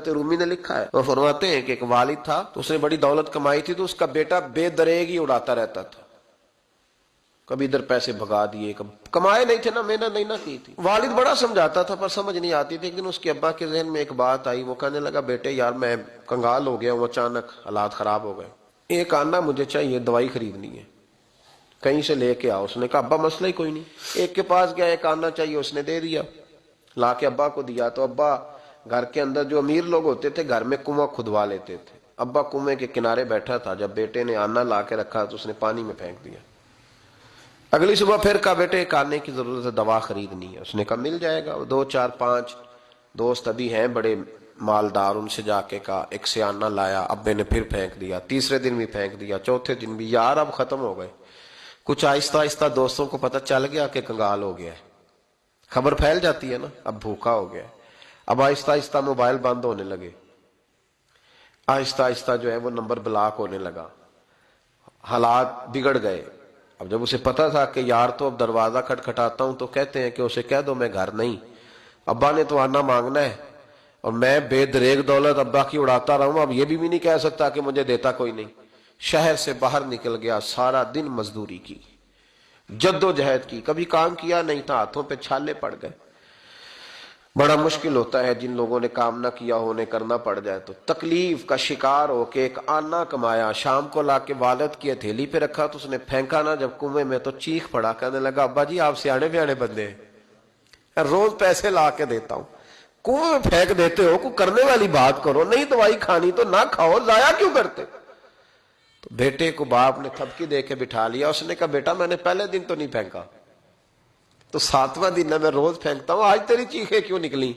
रूमी ने लिखा है, वो फरमाते हैं कि एक वालिद था तो उसने बड़ी दौलत कमाई थी, तो उसका बेटा बेदरेग ही उड़ाता रहता था। कभी इधर पैसे भगा दिए, कभी कमाए नहीं थे ना, मेहनत नहीं ना की थी। वालिद बड़ा समझाता था पर समझ नहीं आती थी। एक दिन उसके अब्बा के ज़हन में एक बात आई, वो कहने लगा, बेटे यार मैं कंगाल हो गया हूँ, अचानक हालात खराब हो गए, एक आना मुझे चाहिए, दवाई खरीदनी है, कहीं से लेके आओ। उसने कहा अब्बा मसला ही कोई नहीं। एक के पास गया, एक आना चाहिए, उसने दे दिया, ला के अब्बा को दिया। तो अब्बा घर के अंदर, जो अमीर लोग होते थे घर में कुआं खुदवा लेते थे, अब्बा कुएं के किनारे बैठा था, जब बेटे ने आना ला के रखा तो उसने पानी में फेंक दिया। अगली सुबह फिर कहा बेटे एक आने की जरूरत है, दवा खरीदनी है। उसने कहा मिल जाएगा। 2 4 5 दोस्त अभी हैं बड़े मालदार, उनसे जाके कहा, एक से आना लाया, अब्बे ने फिर फेंक दिया, तीसरे दिन भी फेंक दिया, चौथे दिन भी। यार अब खत्म हो गए। कुछ आहिस्ता आहिस्ता दोस्तों को पता चल गया कि कंगाल हो गया है, खबर फैल जाती है ना, अब भूखा हो गया है। अब आहिस्ता आहिस्ता मोबाइल बंद होने लगे, आहिस्ता आहिस्ता जो है वो नंबर ब्लॉक होने लगा, हालात बिगड़ गए। अब जब उसे पता था कि यार तो अब दरवाजा खटखटाता हूं तो कहते हैं कि उसे कह दो मैं घर नहीं, अब्बा ने तो आना मांगना है और मैं बेदरेग दौलत अब्बा की उड़ाता रहूं, अब ये भी नहीं कह सकता कि मुझे देता कोई नहीं। शहर से बाहर निकल गया, सारा दिन मजदूरी की, जद्दोजहद की, कभी काम किया नहीं था, हाथों पे छाले पड़ गए। बड़ा मुश्किल होता है जिन लोगों ने काम ना किया हो, उन्हें करना पड़ जाए तो। तकलीफ का शिकार होके एक आना कमाया, शाम को लाके वालिद की हथेली पे रखा तो उसने फेंका ना जब कुएं में, तो चीख पड़ा, कहने लगा अब्बा जी आप सियाने ब्याने बंदे हैं, रोज पैसे ला के देता हूं, कुएं में फेंक देते हो, कोई करने वाली बात करो, नहीं दवाई खानी तो ना खाओ, जाया क्यों करते। तो बेटे को बाप ने थपकी दे के बिठा लिया। उसने कहा बेटा मैंने पहले दिन तो नहीं फेंका, तो 7वां दिन है, मैं रोज फेंकता हूं, आज तेरी चीखें क्यों निकली।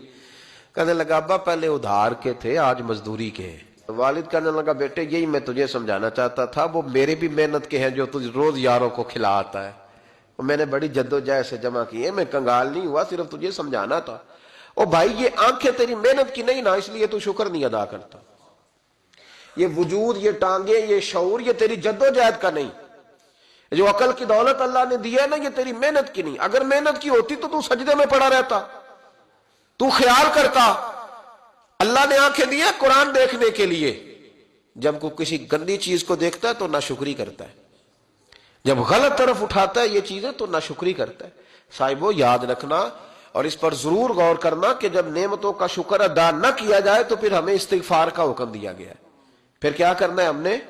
कहने लगा अब्बा पहले उधार के थे, आज मजदूरी के हैं। तो वालिद कहने लगा बेटे यही मैं तुझे समझाना चाहता था, वो मेरे भी मेहनत के हैं जो तुझे रोज यारों को खिलाता है, वो मैंने बड़ी जद्दोजहद से जमा किए, मैं कंगाल नहीं हुआ, सिर्फ तुझे समझाना था। ओ भाई ये आंखें तेरी मेहनत की नहीं ना, इसलिए तू शुक्र नहीं अदा करता। ये वजूद, ये टांगे, ये शऊर, ये तेरी जद्दोजहद का नहीं। जो अकल की दौलत अल्लाह ने दी है ना, ये तेरी मेहनत की नहीं। अगर मेहनत की होती तो तू सजदे में पड़ा रहता, तू ख्याल करता। अल्लाह ने आंखें दी है कुरान देखने के लिए, जब कोई किसी गंदी चीज को देखता है तो नाशुक्री करता है, जब गलत तरफ उठाता है ये चीजें तो नाशुक्री करता है। साहिबो याद रखना और इस पर जरूर गौर करना कि जब नेमतों का शुक्र अदा न किया जाए तो फिर हमें इस्तिगफार का हुक्म दिया गया है। फिर क्या करना है हमने,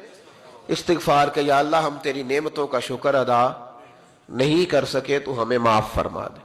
इस्तिगफार के, या अल्लाह हम तेरी नेमतों का शुक्र अदा नहीं कर सके तो हमें माफ फरमा दे।